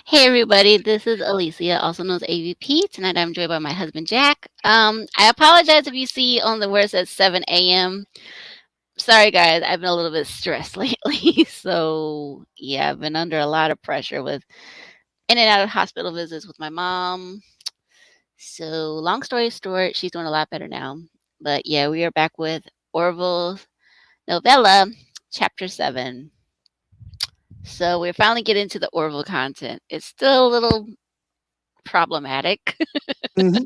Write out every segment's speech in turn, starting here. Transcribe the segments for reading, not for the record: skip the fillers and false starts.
Hey everybody, this is Alicia, also known as AVP. Tonight I'm joined by my husband Jack. I apologize if you see on the where it says 7 a.m. Sorry guys, I've been a little bit stressed lately. So yeah, I've been under a lot of pressure with in and out of hospital visits with my mom. So long story short, she's doing a lot better now. But yeah, we are back with Orville novella, chapter 7. So we're finally getting to the Orville content. It's still a little problematic. Hmm.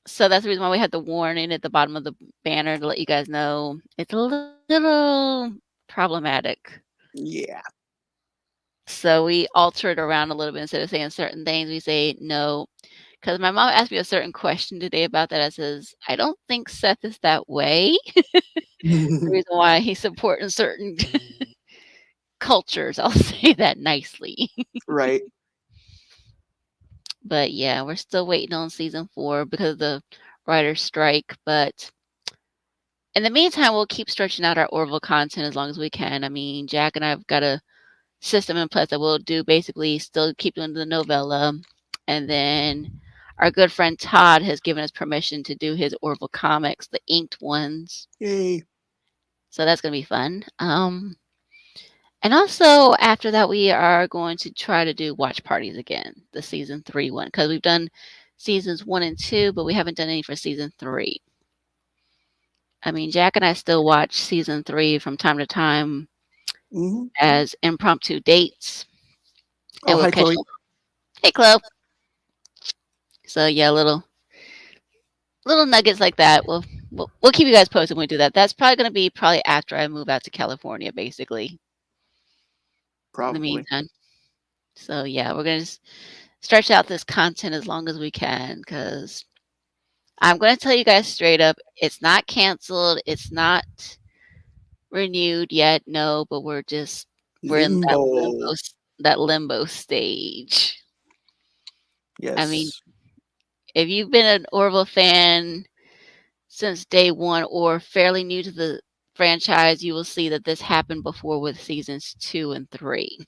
So that's the reason why we had the warning at the bottom of the banner to let you guys know it's a little problematic. Yeah. So we alter it around a little bit instead of saying certain things, we say no. Because my mom asked me a certain question today about that. I says, I don't think Seth is that way. The reason why he's supporting certain cultures, I'll say that nicely. Right. But yeah, we're still waiting on season 4 because of the writer's strike. But in the meantime, we'll keep stretching out our Orville content as long as we can. I mean, Jack and I have got a system in place that we'll do basically still keep doing the novella. And then our good friend Todd has given us permission to do his Orville comics, the inked ones. Yay. So that's going to be fun. And also after that, we are going to try to do watch parties again, the season 3 one, because we've done seasons 1 and 2, but we haven't done any for season 3. I mean, Jack and I still watch season 3 from time to time Hmm. as impromptu dates, Oh, and we'll hi, catch Chloe. up. Hey, Chloe. So yeah, little nuggets like that. We'll keep you guys posted when we do that. That's probably going to be probably after I move out to California, basically. In the Probably. meantime, so yeah, we're going to stretch out this content as long as we can because I'm going to tell you guys straight up, it's not canceled, it's not renewed yet, no, but we're in Limbo. that limbo stage. I mean, Yes. if you've been an Orville fan since day one or fairly new to the franchise, you will see that this happened before with seasons 2 and 3.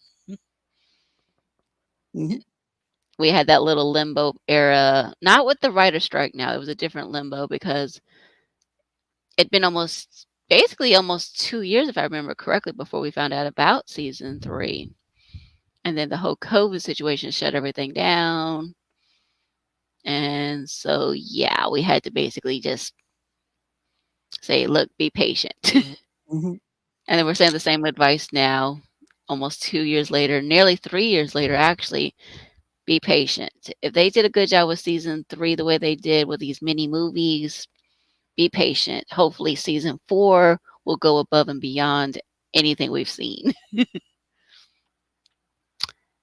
Hmm. We had that little limbo era, not with the writer strike now, it was a different limbo because it'd been basically almost 2 years, if I remember correctly, before we found out about season 3. And then the whole COVID situation shut everything down. And so, yeah, we had to basically just say, look, be patient. Hmm. And then we're saying the same advice now, almost 2 years later, nearly 3 years later, actually. Be patient. If they did a good job with season 3 the way they did with these mini movies, be patient. Hopefully, season 4 will go above and beyond anything we've seen.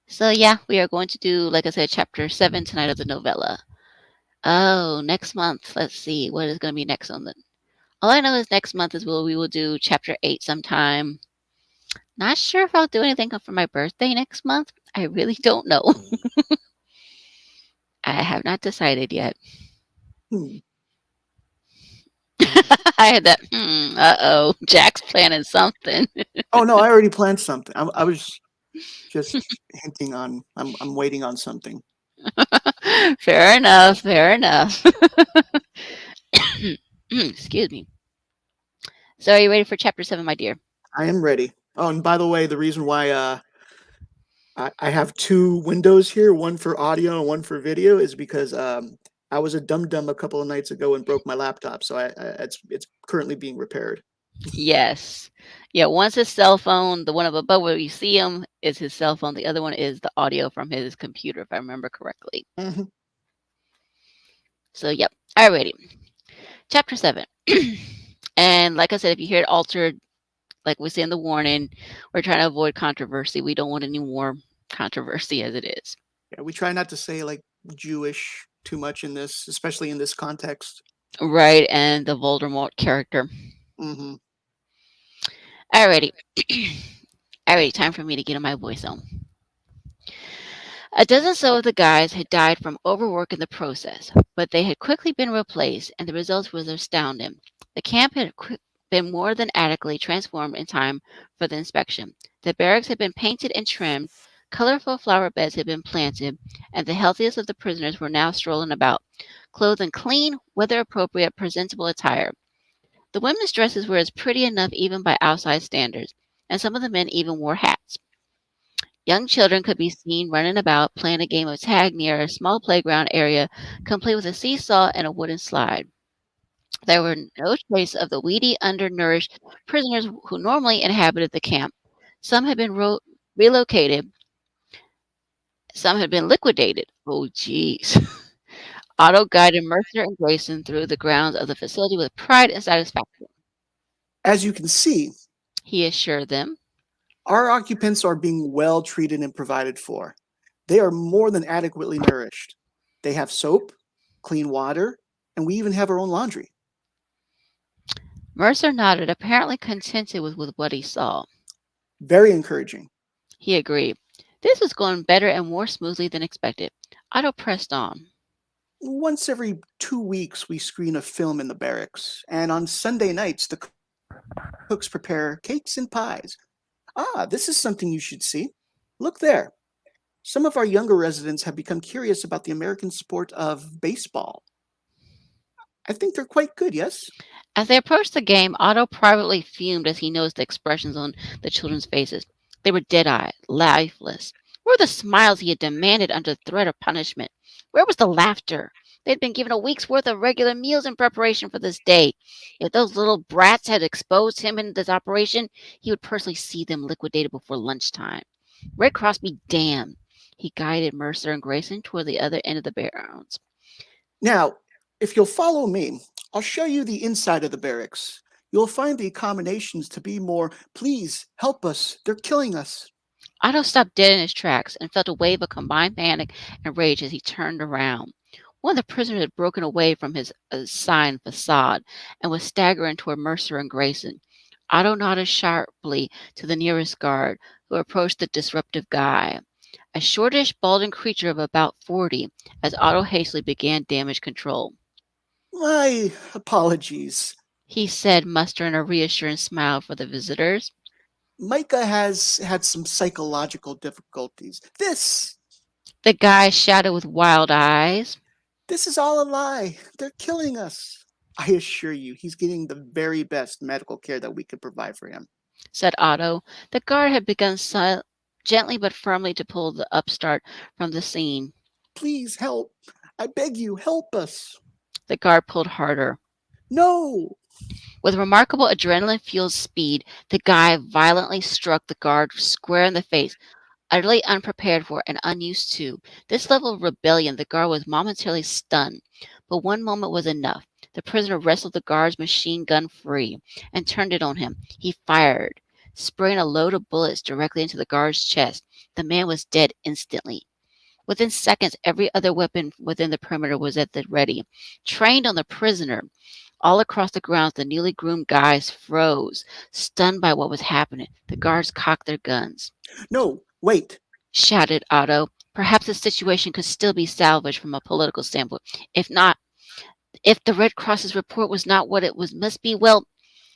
So, yeah, we are going to do, like I said, chapter 7 tonight of the novella. Oh, next month. Let's see. What is going to be next on the. All I know is next month is we will do chapter 8 sometime. Not sure if I'll do anything for my birthday next month. I really don't know. I have not decided yet. Hmm. I had that. Uh-oh, Jack's planning something. Oh no, I already planned something. I was just hinting on. I'm waiting on something. Fair enough. Fair enough. Excuse me. So, are you ready for chapter 7, my dear? I am ready. Oh, and by the way, the reason why I have two windows here, one for audio and one for video, is because I was a dum dum a couple of nights ago and broke my laptop, so it's currently being repaired. Yes. Yeah, one's his cell phone. The one up above where you see him is his cell phone. The other one is the audio from his computer, if I remember correctly. Hmm. So, yep. Alrighty. Chapter 7. And like I said, if you hear it altered, like we say in the warning, we're trying to avoid controversy. We don't want any more controversy as it is. Yeah, we try not to say like Jewish too much in this, especially in this context. Right, and the Voldemort character. Hmm. Alrighty. Alrighty, time for me to get in my voice on. A dozen so of the guys had died from overwork in the process, but they had quickly been replaced, and the results was astounding. The camp had been more than adequately transformed in time for the inspection. The barracks had been painted and trimmed, Colorful flower beds had been planted, and the healthiest of the prisoners were now strolling about, clothed in clean, weather appropriate, presentable attire. The women's dresses were as pretty enough even by outside standards, and some of the men even wore hats. Young children could be seen running about playing a game of tag near a small playground area complete with a seesaw and a wooden slide. There were no trace of the weedy, undernourished prisoners who normally inhabited the camp. Some had been relocated, some had been liquidated. Oh, jeez. Otto guided Mercer and Grayson through the grounds of the facility with pride and satisfaction. As you can see, He assured them. our occupants are being well treated and provided for. They are more than adequately nourished. They have soap, clean water, and we even have our own laundry. Mercer nodded, apparently contented with what he saw. Very encouraging. He agreed. This was going better and more smoothly than expected. Otto pressed on. Once every 2 weeks, we screen a film in the barracks, and on Sunday nights, the cooks prepare cakes and pies. Ah, this is something you should see. Look there. Some of our younger residents have become curious about the American sport of baseball. I think they're quite good, yes? As they approached the game, Otto privately fumed as he noticed the expressions on the children's faces. They were dead-eyed, lifeless. Where were the smiles he had demanded under threat of punishment? Where was the laughter? They had been given a week's worth of regular meals in preparation for this day. If those little brats had exposed him in this operation, he would personally see them liquidated before lunchtime. Red Cross be damned. He guided Mercer and Grayson toward the other end of the grounds. Now, if you'll follow me, I'll show you the inside of the barracks. You'll find the accommodations to be more, please help us, they're killing us. Otto stopped dead in his tracks and felt a wave of combined panic and rage as he turned around. One of the prisoners had broken away from his assigned facade and was staggering toward Mercer and Grayson. Otto nodded sharply to the nearest guard, who approached the disruptive guy, a shortish, balding creature of about 40, as Otto hastily began damage control. My apologies. He said, mustering a reassuring smile for the visitors. Micah has had some psychological difficulties. The guy shouted with wild eyes. This is all a lie. They're killing us. I assure you, he's getting the very best medical care that we could provide for him, said Otto. The guard had begun gently but firmly to pull the upstart from the scene. Please help. I beg you, help us. The guard pulled harder. No. With remarkable adrenaline-fueled speed, the guy violently struck the guard square in the face, utterly unprepared for and unused to this level of rebellion. The guard was momentarily stunned, but one moment was enough. The prisoner wrestled the guard's machine gun free and turned it on him. He fired, spraying a load of bullets directly into the guard's chest. The man was dead instantly. Within seconds, every other weapon within the perimeter was at the ready, trained on the prisoner. All across the grounds, the newly groomed guys froze, stunned by what was happening. The guards cocked their guns. No, wait, shouted Otto. Perhaps the situation could still be salvaged from a political standpoint. If not, if the Red Cross's report was not what it must be, well,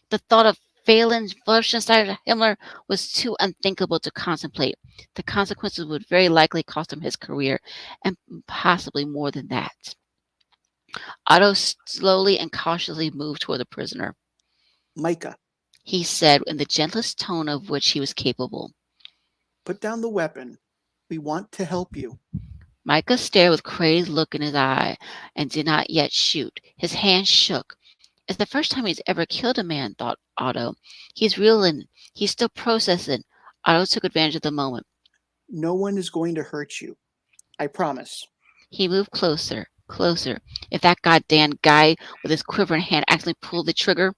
the thought of Phelan, Fleischenstein, Himmler was too unthinkable to contemplate. The consequences would very likely cost him his career, and possibly more than that. Otto slowly and cautiously moved toward the prisoner. Micah, he said in the gentlest tone of which he was capable. Put down the weapon. We want to help you. Micah stared with crazed look in his eye and did not yet shoot. His hand shook. It's the first time he's ever killed a man, thought Otto. He's reeling. He's still processing. Otto took advantage of the moment. No one is going to hurt you. I promise. He moved closer, closer. If that goddamn guy with his quivering hand actually pulled the trigger.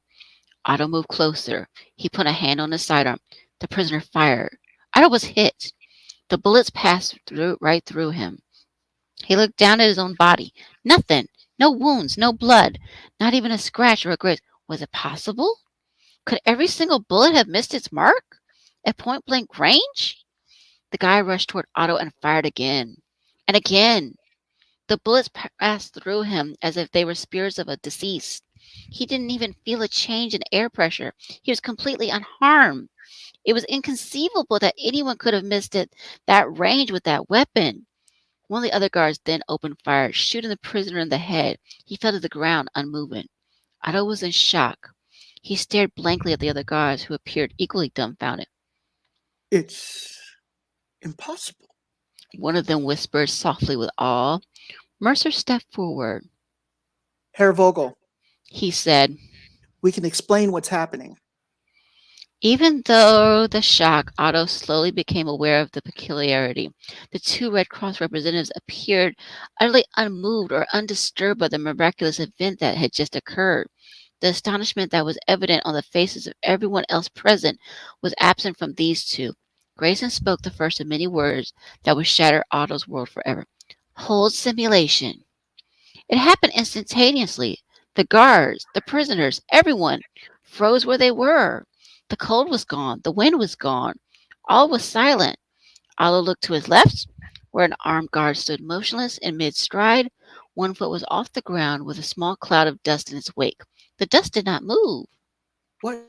Otto moved closer. He put a hand on his sidearm. The prisoner fired. Otto was hit. The bullets passed right through him. He looked down at his own body. Nothing. No wounds, no blood, not even a scratch or a graze. Was it possible? Could every single bullet have missed its mark at point-blank range? The guy rushed toward Otto and fired again. And again. The bullets passed through him as if they were spears of a deceased. He didn't even feel a change in air pressure. He was completely unharmed. It was inconceivable that anyone could have missed it that range with that weapon. One of the other guards then opened fire, shooting the prisoner in the head. He fell to the ground, unmoving. Otto was in shock. He stared blankly at the other guards, who appeared equally dumbfounded. It's impossible. One of them whispered softly with awe. Mercer stepped forward. Herr Vogel, He said, we can explain what's happening. even though the shock, Otto slowly became aware of the peculiarity. The two Red Cross representatives appeared utterly unmoved or undisturbed by the miraculous event that had just occurred. The astonishment that was evident on the faces of everyone else present was absent from these two. Grayson spoke the first of many words that would shatter Otto's world forever. Hold simulation. It happened instantaneously. The guards, the prisoners, everyone froze where they were. The cold was gone. The wind was gone. All was silent. Otto looked to his left, where an armed guard stood motionless in mid stride. One foot was off the ground with a small cloud of dust in its wake. The dust did not move. What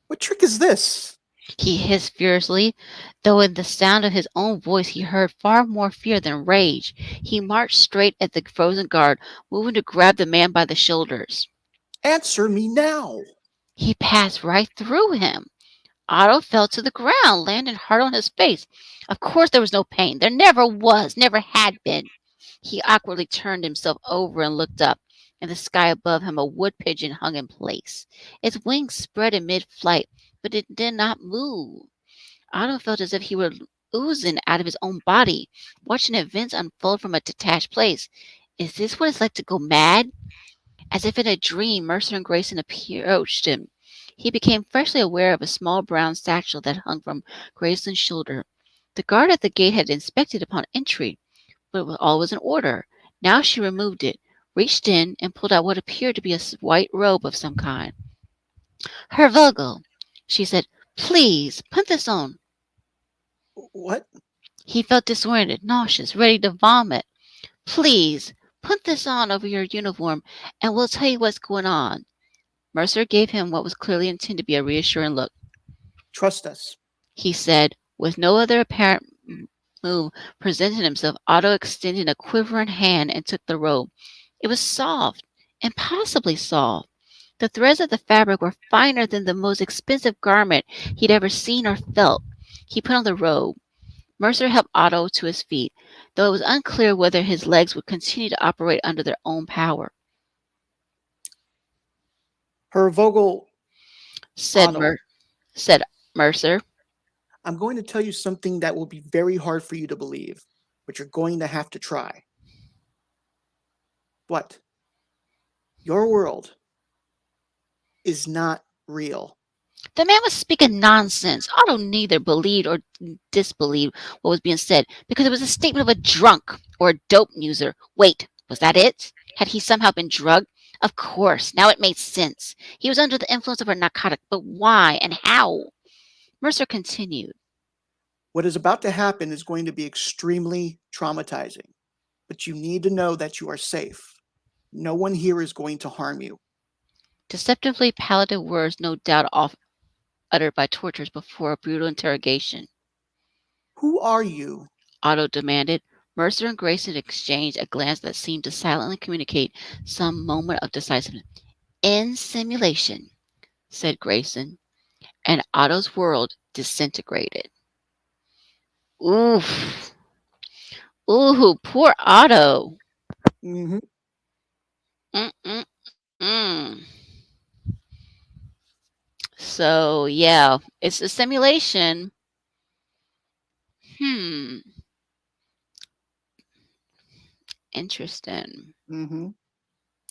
what trick is this? He hissed fiercely, though in the sound of his own voice he heard far more fear than rage. He marched straight at the frozen guard, moving to grab the man by the shoulders. Answer me now. He passed right through him. Otto fell to the ground, landing hard on his face. Of course there was no pain. There never was, never had been. He awkwardly turned himself over and looked up. In the sky above him, a wood pigeon hung in place. Its wings spread in mid-flight, but it did not move. Otto felt as if he were oozing out of his own body, watching events unfold from a detached place. Is this what it's like to go mad? As if in a dream, Mercer and Grayson approached him. He became freshly aware of a small brown satchel that hung from Grayson's shoulder. The guard at the gate had inspected upon entry, but all was in order. Now she removed it, reached in, and pulled out what appeared to be a white robe of some kind. Herr Vogel, she said, please put this on. What? He felt disoriented, nauseous, ready to vomit. Please put this on over your uniform, and we'll tell you what's going on. Mercer gave him what was clearly intended to be a reassuring look. Trust us. He said, with no other apparent move, presented himself. Otto extended a quivering hand and took the robe. It was soft, impossibly soft. The threads of the fabric were finer than the most expensive garment he'd ever seen or felt. He put on the robe. Mercer helped Otto to his feet, though it was unclear whether his legs would continue to operate under their own power. Herr Vogel, Said, Otto, said Mercer. I'm going to tell you something that will be very hard for you to believe, but you're going to have to try. What? Your world is not real. The man was speaking nonsense. Otto neither believed or disbelieved what was being said, because it was a statement of a drunk or a dope user. Wait, was that it? Had he somehow been drugged? Of course, now it made sense. He was under the influence of a narcotic, but why and how? Mercer continued. What is about to happen is going to be extremely traumatizing, but you need to know that you are safe. No one here is going to harm you. Deceptively palated words, no doubt uttered by torturers before a brutal interrogation. Who are you? Otto demanded. Mercer and Grayson exchanged a glance that seemed to silently communicate some moment of decisiveness. In simulation, said Grayson, and Otto's world disintegrated. Oof. Ooh, poor Otto. Mm-hmm. Mm-mm-mm. So, yeah, it's a simulation. Hmm. Interesting. Mm-hmm.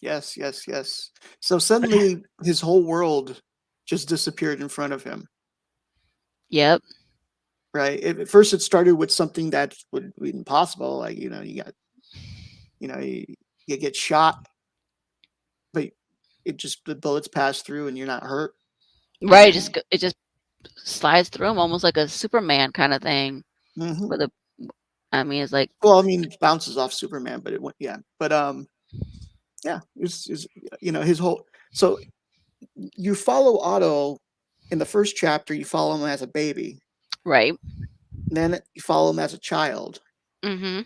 Yes, yes, yes. So suddenly his whole world just disappeared in front of him. Yep. Right. At first, it started with something that would be impossible. Like, you get shot, but it just the bullets pass through and you're not hurt. Right. And It just slides through him almost like a Superman kind of thing. mhm. With a, I mean, it's like, Well, I mean, it bounces off Superman, but it went, yeah. But yeah, it's his whole. So you follow Otto in the first chapter, you follow him as a baby, Right. and then you follow him as a child, Mhm.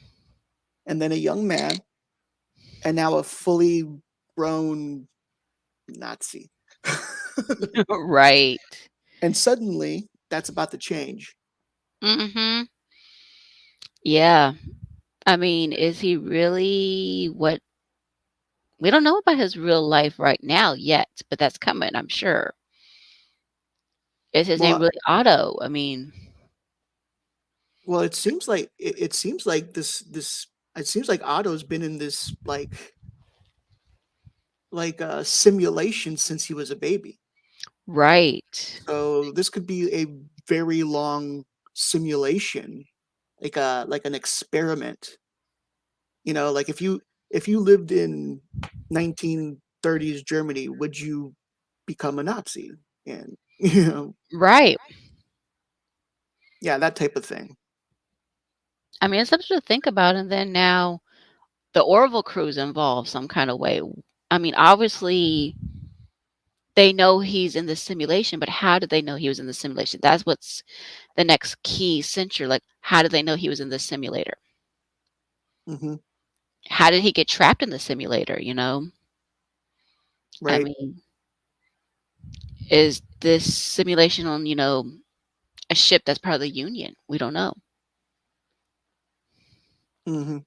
and then a young man, and now a fully grown Nazi. Right. And suddenly, that's about to change. Mhm. Yeah. I mean, is he really what we don't know about his real life right now yet, but that's coming, I'm sure. Is his name Well, really Otto? I mean, well, it seems like this. It seems like Otto's been in this like a simulation since he was a baby. right. So this could be a very long simulation, like an experiment. You know, like if you lived in 1930s Germany, would you become a Nazi? And you know, Right. yeah, that type of thing. I mean, it's something to think about, and then now the Orville crew's involved some kind of way. I mean, obviously they know he's in the simulation, but how did they know he was in the simulation? That's what's the next key censure. Like, how did they know he was in the simulator? Hmm. How did he get trapped in the simulator? You know, I Right. mean, is this simulation on, a ship that's part of the Union? We don't know. Hmm.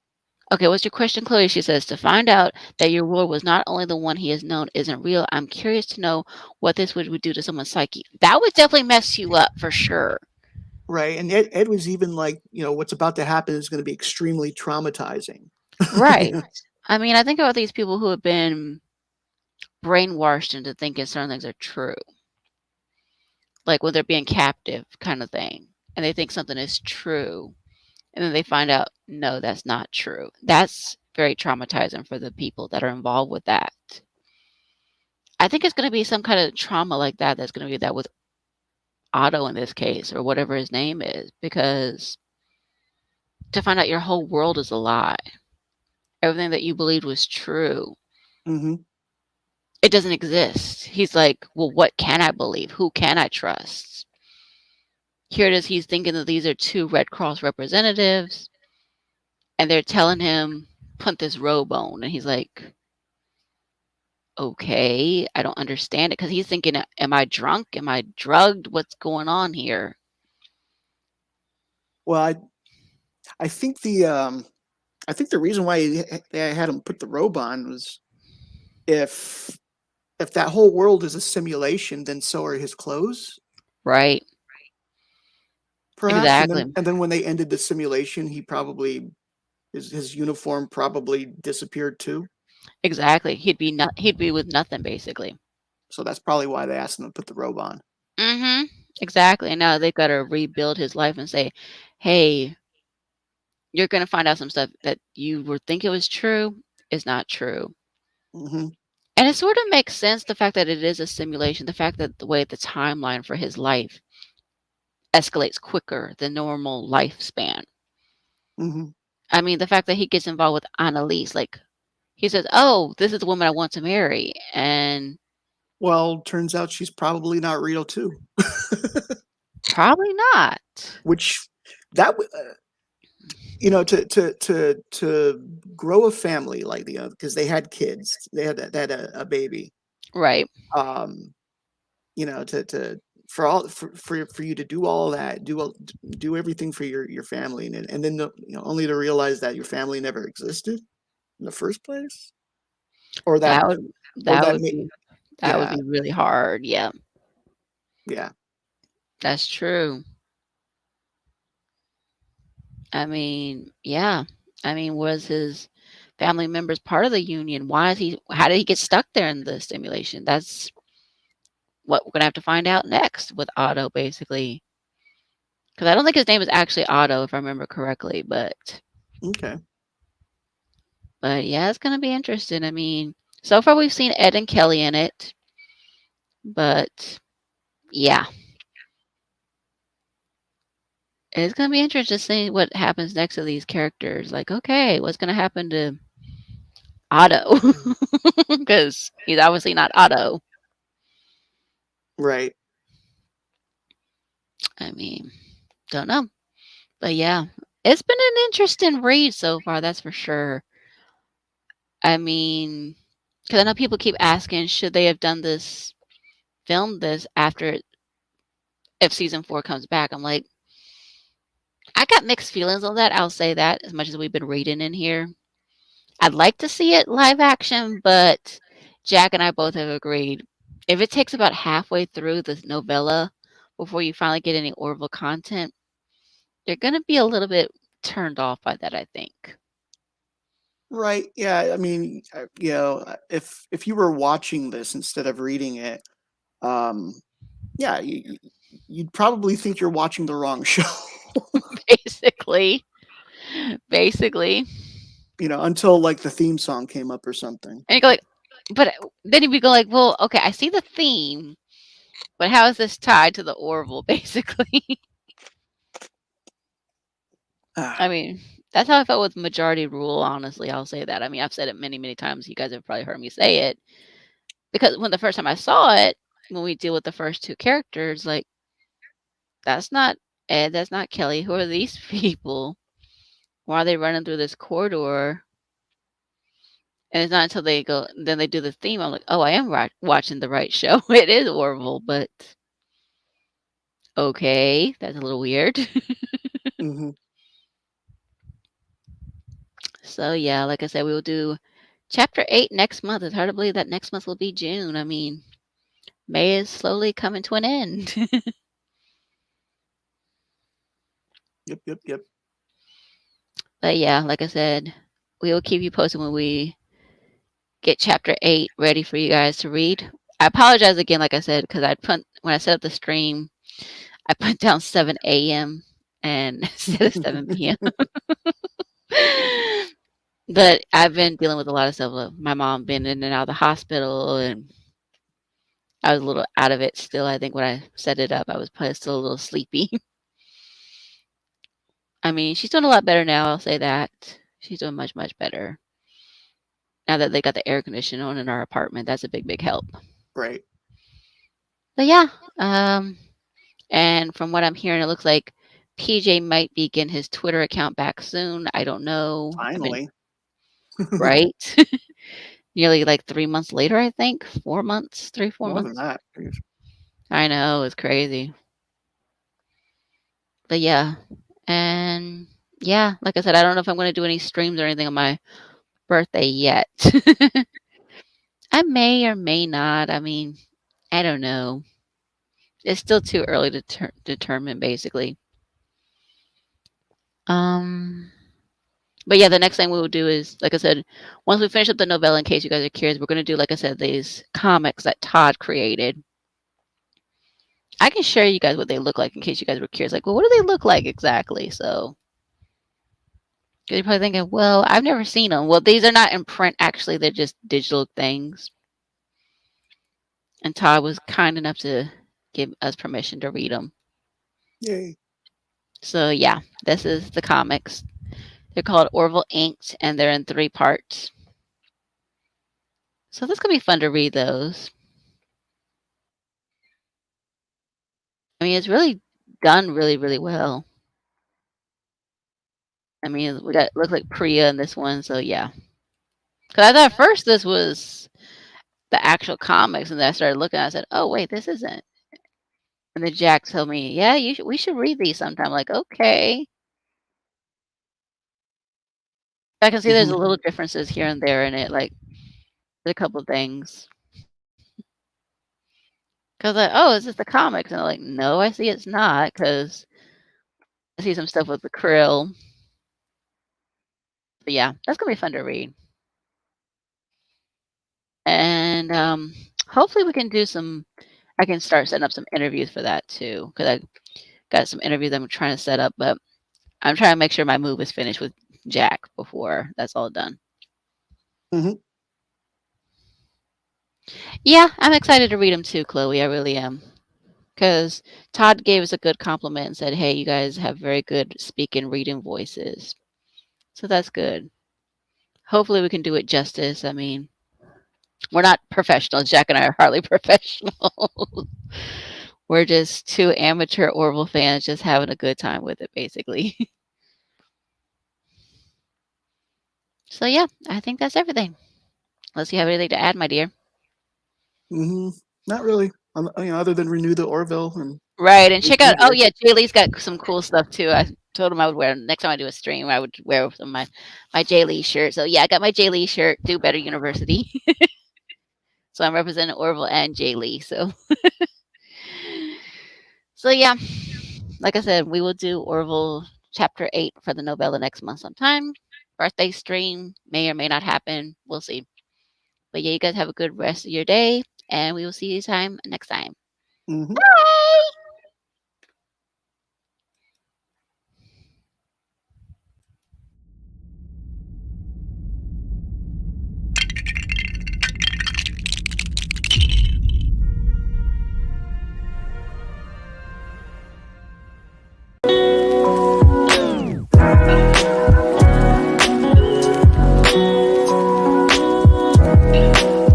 Okay, what's your question, Chloe? She says, to find out that your world was not only the one he has known isn't real, I'm curious to know what this would do to someone's psyche. That would definitely mess you up for sure. Right. And Ed was even like, you know, what's about to happen is going to be extremely traumatizing. Right. I mean, I think about these people who have been brainwashed into thinking certain things are true, like when they're being captive, kind of thing, and they think something is true, and then they find out, no, that's not true. That's very traumatizing for the people that are involved with that. I think it's going to be some kind of trauma like that that's going to be that with Otto in this case, or whatever his name is, because to find out your whole world is a lie, everything that you believed was true, Hmm. it doesn't exist. He's like, well, what can I believe? Who can I trust? Here it is. He's thinking that these are two Red Cross representatives, and they're telling him, put this robe on. And he's like, okay, I don't understand it. Because he's thinking, am I drunk? Am I drugged? What's going on here? Well, I think I think the reason why they had him put the robe on was if if that whole world is a simulation, then so are his clothes, Right. perhaps. Exactly. And then when they ended the simulation, he probably his uniform probably disappeared too. Exactly. He'd be with nothing basically. So that's probably why they asked him to put the robe on. Mhm. Exactly. And now they've got to rebuild his life and say, "Hey, you're going to find out some stuff that you were think it was true is not true." Hmm. And it sort of makes sense the fact that it is a simulation, the fact that the way the timeline for his life escalates quicker than normal lifespan. Hmm. I mean, the fact that he gets involved with Annalise, like he says, "Oh, this is the woman I want to marry," and Well, turns out she's probably not real too. probably not. Which that you know, to grow a family like because they had kids, they had a baby. Right. Um, you know, to for all for you to do all that, do everything for your family, and then you know only to realize that your family never existed in the first place, or That would or that that would may, be that would yeah, be really hard. Yeah, yeah, that's true. I mean, yeah. I mean, was his family members part of the union? Why is he how did he get stuck there in the simulation? That's what we're gonna have to find out next with Otto, basically. Because I don't think his name is actually Otto, if I remember correctly. okay, But yeah, it's gonna be interesting. I mean, so far we've seen Ed and Kelly in it, but yeah, it's gonna be interesting to see what happens next to these characters. Like, okay, what's gonna happen to Otto? Because he's obviously not Otto. right. I mean, don't know. But yeah, it's been an interesting read so far, that's for sure. I mean, because I know people keep asking, should they have done this, filmed this after if season 4 comes back? I'm like, I got mixed feelings on that. I'll say that as much as we've been reading in here. I'd like to see it live action, but Jack and I both have agreed if it takes about halfway through this novella before you finally get any Orville content, you're going to be a little bit turned off by that, I think. Right. Yeah. I mean, if you were watching this instead of reading it, um, yeah, you'd probably think you're watching the wrong show. Basically, basically. Until like the theme song came up or something. And you go like, but then you'd be go like, well, okay, I see the theme, but how is this tied to the Orville, basically? I Ah, mean, that's how I felt with Majority Rule, honestly. I'll say that. I mean, I've said it many, many times. You guys have probably heard me say it. Because when the first time I saw it, when we deal with the first two characters, like, that's not Ed, that's not Kelly. Who are these people? Why are they running through this corridor? And it's not until they go, then they do the theme. I'm like, oh, I am watching the right show. It is Orville, but okay, that's a little weird. hmm So yeah, like I said, we will do chapter 8 next month. It's hard to believe that next month will be June. I mean, May is slowly coming to an end. Yep. Yep. Yep. But yeah, like I said, we will keep you posted when we get chapter 8 ready for you guys to read. I apologize again, like I said, because when I set up the stream, I put down 7 a.m. and instead of 7 p.m. But I've been dealing with a lot of stuff. My mom been in and out of the hospital, and I was a little out of it still. I think when I set it up, I was probably still a little sleepy. I mean, she's doing a lot better now. I'll say that. She's doing much, much better now that they got the air conditioning on in our apartment. That's a big, big help. Right. But yeah, and from what I'm hearing, it looks like PJ might be getting his Twitter account back soon. I don't know. I've been Finally. right. Nearly like 3 months later, I think. 4 months, 3, four More than months. that. Jeez. I know, it's crazy. But yeah. And yeah, like I said, I don't know if I'm going to do any streams or anything on my birthday yet. I may or may not. I mean, I don't know. It's still too early to determine, basically. Um, but yeah, the next thing we will do is, like I said, once we finish up the novella, in case you guys are curious, we're going to do, like I said, these comics that Todd created. I can share you guys what they look like in case you guys were curious. Like, well, what do they look like exactly? So you're probably thinking, well, I've never seen them. Well, these are not in print, actually. They're just digital things. And Todd was kind enough to give us permission to read them. Yay. So yeah, this is the comics. They're called Orville Inked, and they're in 3 parts. So this could be fun to read those. I mean, it's really done really, really well. I mean, we got looks like Priya in this one, so yeah. Because I thought at first this was the actual comics, and then I started looking. I said, "Oh wait, this isn't." And then Jack told me, "Yeah, we should read these sometime." I'm like, okay. I can see there's a hmm little differences here and there in it, like a couple of things. Because like, oh, is this the comics? And I'm like, no, I see it's not. Because I see some stuff with the krill. But yeah, that's gonna be fun to read. And hopefully we can do some. I can start setting up some interviews for that too. Because I got some interviews I'm trying to set up, but I'm trying to make sure my move is finished with Jack before that's all done. hmm Yeah, I'm excited to read them too, Chloe. I really am. Because Todd gave us a good compliment and said, hey, you guys have very good speaking, reading voices. So that's good. Hopefully we can do it justice. I mean, we're not professionals. Jack and I are hardly professional. We're just two amateur Orville fans just having a good time with it, basically. So yeah, I think that's everything. Unless you have anything to add, my dear. Hmm. Not really. Other than renew the Orville and Right, and stay check out. Oh tuned. yeah, Jay Lee's got some cool stuff too. I told him I would wear next time I do a stream. I would wear some of my Jay Lee shirt. So yeah, I got my Jay Lee shirt. Do Better University. So I'm representing Orville and Jay Lee. So yeah, like I said, we will do Orville chapter 8 for the novella next month sometime. Birthday stream may or may not happen. We'll see. But yeah, you guys have a good rest of your day, and we will see you next time. Hmm. Bye.